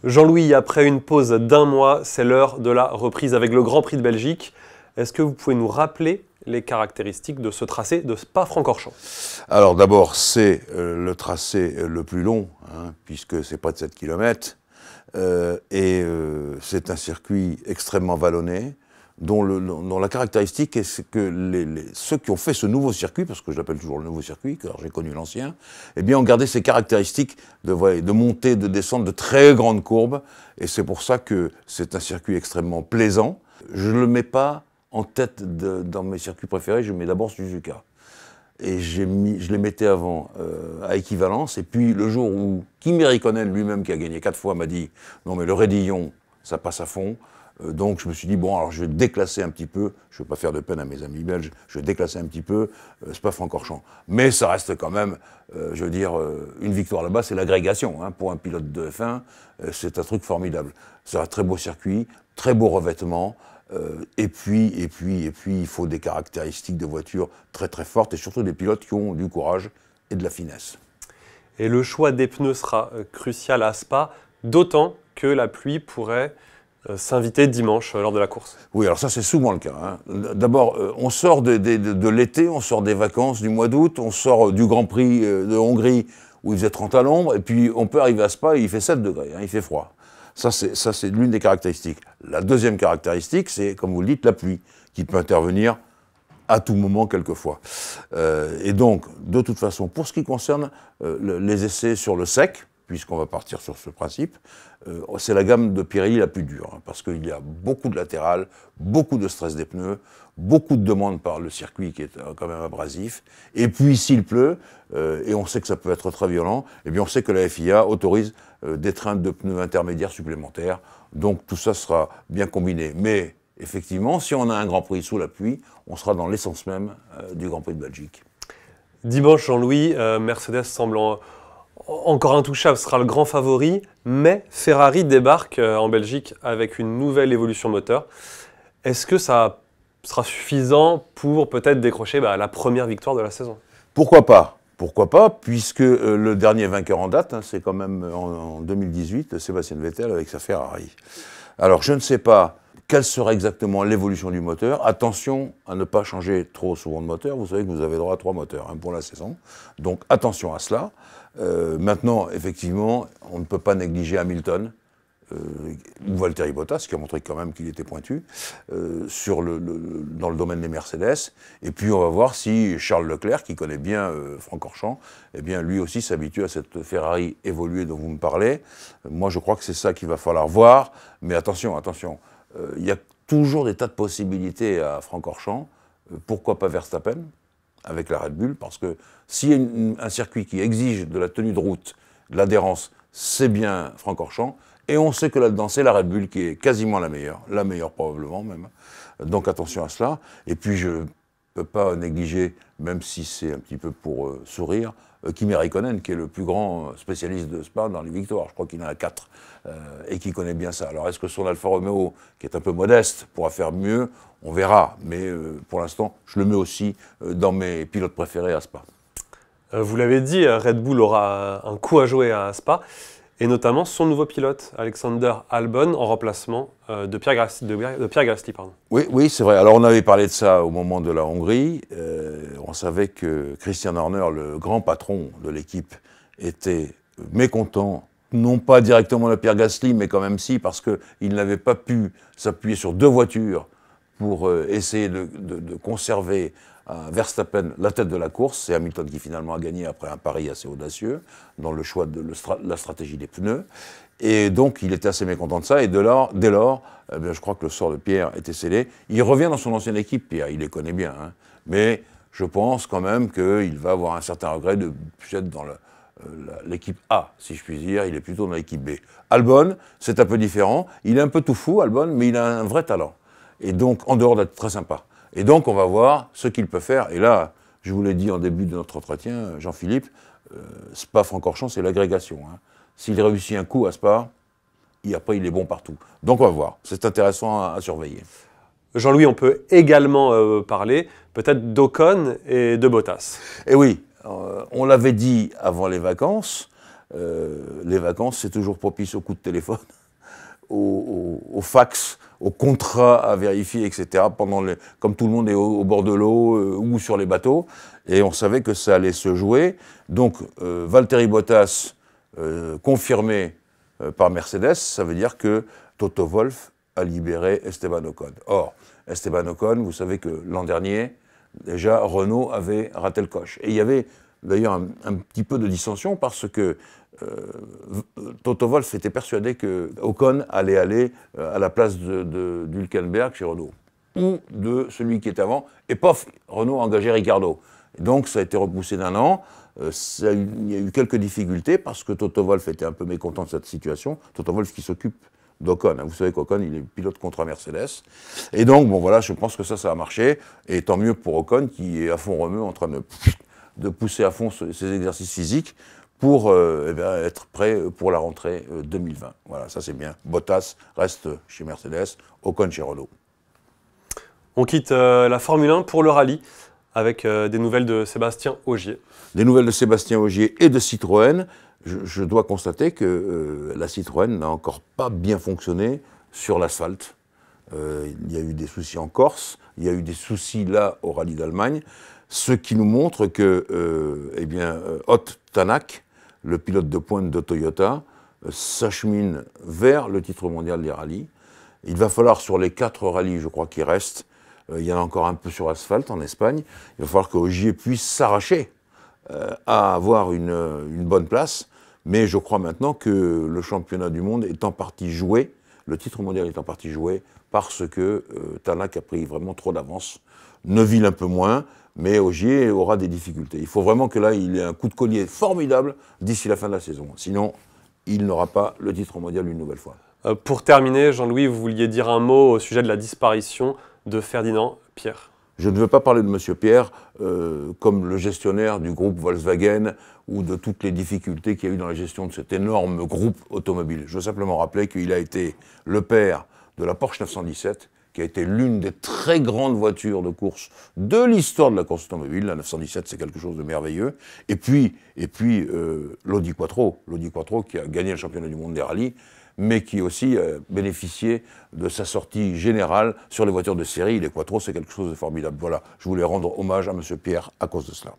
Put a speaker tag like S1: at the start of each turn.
S1: Jean-Louis, après une pause d'un mois, c'est l'heure de la reprise avec le Grand Prix de Belgique. Est-ce que vous pouvez nous rappeler les caractéristiques de ce tracé de Spa-Francorchamps?
S2: Alors d'abord, c'est le tracé le plus long, puisque c'est près de 7 km. C'est un circuit extrêmement vallonné, dont la caractéristique est que ceux qui ont fait ce nouveau circuit, parce que je l'appelle toujours le nouveau circuit, car j'ai connu l'ancien, eh bien ont gardé ces caractéristiques de montée, de descente, de très grandes courbes. Et c'est pour ça que c'est un circuit extrêmement plaisant. Je ne le mets pas en tête dans mes circuits préférés, je mets d'abord Suzuka. Et je les mettais avant à équivalence. Et puis le jour où Kimi Räikkönen lui-même, qui a gagné 4 fois, m'a dit « Non mais le Raidillon, ça passe à fond ». Donc je me suis dit, bon, alors je vais déclasser un petit peu, je ne veux pas faire de peine à mes amis belges, je vais déclasser un petit peu Spa-Francorchamps. Mais ça reste quand même, je veux dire, une victoire là-bas, c'est l'agrégation. Pour un pilote de F1, c'est un truc formidable. C'est un très beau circuit, très beau revêtement. Et puis, il faut des caractéristiques de voiture très très fortes et surtout des pilotes qui ont du courage et de la finesse.
S1: Et le choix des pneus sera crucial à Spa, d'autant que la pluie pourrait s'inviter dimanche lors de la course.
S2: Oui, alors ça c'est souvent le cas. D'abord, on sort de l'été, on sort des vacances du mois d'août, on sort du Grand Prix de Hongrie où il faisait 30 à l'ombre, et puis on peut arriver à Spa et il fait 7 degrés, il fait froid. Ça c'est l'une des caractéristiques. La deuxième caractéristique, c'est, comme vous le dites, la pluie, qui peut intervenir à tout moment, quelquefois. Et donc, de toute façon, pour ce qui concerne les essais sur le sec, puisqu'on va partir sur ce principe, c'est la gamme de Pirelli la plus dure, parce qu'il y a beaucoup de latéral, beaucoup de stress des pneus, beaucoup de demandes par le circuit qui est quand même abrasif, et puis s'il pleut, et on sait que ça peut être très violent, eh bien on sait que la FIA autorise des trains de pneus intermédiaires supplémentaires, donc tout ça sera bien combiné. Mais effectivement, si on a un Grand Prix sous la pluie, on sera dans l'essence même du Grand Prix de Belgique.
S1: Dimanche, Jean-Louis, Mercedes semble encore intouchable, sera le grand favori, mais Ferrari débarque en Belgique avec une nouvelle évolution moteur. Est-ce que ça sera suffisant pour peut-être décrocher la première victoire de la saison?
S2: Pourquoi pas? Pourquoi pas, puisque le dernier vainqueur en date, c'est quand même en 2018, Sébastien Vettel avec sa Ferrari. Alors je ne sais pas quelle sera exactement l'évolution du moteur. Attention à ne pas changer trop souvent de moteur. Vous savez que vous avez droit à 3 moteurs pour la saison. Donc attention à cela. Maintenant, effectivement, on ne peut pas négliger Hamilton ou Valtteri Bottas, qui a montré quand même qu'il était pointu dans le domaine des Mercedes. Et puis on va voir si Charles Leclerc, qui connaît bien Francorchamps, eh bien lui aussi s'habitue à cette Ferrari évoluée dont vous me parlez. Moi, je crois que c'est ça qu'il va falloir voir. Mais attention, attention. Il y a toujours des tas de possibilités à Francorchamps. Pourquoi pas Verstappen avec la Red Bull? Parce que s'il y a un circuit qui exige de la tenue de route, de l'adhérence, c'est bien Francorchamps. Et on sait que là-dedans, c'est la Red Bull qui est quasiment la meilleure probablement même. Donc attention à cela. Et puis je ne peux pas négliger, même si c'est un petit peu pour sourire, Kimi Räikkönen, qui est le plus grand spécialiste de Spa dans les victoires. Je crois qu'il en a 4 et qui connaît bien ça. Alors est-ce que son Alfa Romeo, qui est un peu modeste, pourra faire mieux? On verra. Mais pour l'instant, je le mets aussi dans mes pilotes préférés à Spa.
S1: Vous l'avez dit, Red Bull aura un coup à jouer à Spa, et notamment son nouveau pilote, Alexander Albon, en remplacement de Pierre Gasly.
S2: Oui, c'est vrai. Alors on avait parlé de ça au moment de la Hongrie. On savait que Christian Horner, le grand patron de l'équipe, était mécontent, non pas directement de Pierre Gasly, mais quand même si, parce qu'il n'avait pas pu s'appuyer sur 2 voitures pour essayer de conserver à Verstappen la tête de la course. C'est Hamilton qui finalement a gagné après un pari assez audacieux dans le choix de la stratégie des pneus. Et donc il était assez mécontent de ça. Et dès lors, je crois que le sort de Pierre était scellé. Il revient dans son ancienne équipe, Pierre, il les connaît bien. Mais je pense quand même qu'il va avoir un certain regret de être dans l'équipe A, si je puis dire. Il est plutôt dans l'équipe B. Albon, c'est un peu différent. Il est un peu tout fou, Albon, mais il a un vrai talent. Et donc, en dehors d'être très sympa. Et donc, on va voir ce qu'il peut faire. Et là, je vous l'ai dit en début de notre entretien, Jean-Philippe, Spa-Francorchamps, c'est l'agrégation. S'il réussit un coup à Spa, après, il est bon partout. Donc, on va voir. C'est intéressant à surveiller.
S1: Jean-Louis, on peut également parler peut-être d'Ocon et de Bottas.
S2: Et oui, on l'avait dit avant les vacances, les vacances, c'est toujours propice aux coups de téléphone, aux fax, aux contrats à vérifier, etc. Comme tout le monde est au bord de l'eau ou sur les bateaux. Et on savait que ça allait se jouer. Donc, Valtteri Bottas, confirmé par Mercedes, ça veut dire que Toto Wolff a libéré Esteban Ocon. Or, Esteban Ocon, vous savez que l'an dernier, déjà, Renault avait raté le coche. Et il y avait d'ailleurs un petit peu de dissension parce que Toto Wolff était persuadé que Ocon allait aller à la place d'Hülkenberg chez Renault, ou de celui qui était avant, et pof, Renault a engagé Ricciardo. Et donc ça a été repoussé d'1 an. Il y a eu quelques difficultés parce que Toto Wolff était un peu mécontent de cette situation. Toto Wolff qui s'occupe d'Ocon. Vous savez qu'Ocon, il est pilote contrat Mercedes. Et donc, bon voilà, je pense que ça a marché. Et tant mieux pour Ocon qui est à fond remue en train de pousser à fond ses exercices physiques pour être prêt pour la rentrée 2020. Voilà, ça c'est bien. Bottas reste chez Mercedes, Ocon chez Renault.
S1: On quitte la Formule 1 pour le rallye avec des nouvelles de Sébastien Ogier.
S2: Des nouvelles de Sébastien Ogier et de Citroën. Je dois constater que la Citroën n'a encore pas bien fonctionné sur l'asphalte. Il y a eu des soucis en Corse, il y a eu des soucis là au rallye d'Allemagne, ce qui nous montre que Ott Tanak, le pilote de pointe de Toyota, s'achemine vers le titre mondial des rallyes. Il va falloir sur les 4 rallyes, je crois, qui restent, il y en a encore un peu sur asphalte en Espagne, il va falloir que Ogier puisse s'arracher à avoir une bonne place. Mais je crois maintenant que le championnat du monde est en partie joué, le titre mondial est en partie joué, parce que Tanak a pris vraiment trop d'avance. Neuville un peu moins, mais Ogier aura des difficultés. Il faut vraiment que là, il ait un coup de collier formidable d'ici la fin de la saison. Sinon, il n'aura pas le titre mondial une nouvelle fois.
S1: Pour terminer, Jean-Louis, vous vouliez dire un mot au sujet de la disparition de Ferdinand Pierre.
S2: Je ne veux pas parler de M. Pierre comme le gestionnaire du groupe Volkswagen ou de toutes les difficultés qu'il y a eu dans la gestion de cet énorme groupe automobile. Je veux simplement rappeler qu'il a été le père de la Porsche 917, qui a été l'une des très grandes voitures de course de l'histoire de la course automobile. La 917, c'est quelque chose de merveilleux. Et puis l'Audi Quattro qui a gagné le championnat du monde des rallyes, mais qui aussi bénéficiait de sa sortie générale sur les voitures de série. Les Quattro, c'est quelque chose de formidable. Voilà, je voulais rendre hommage à M. Pierre à cause de cela.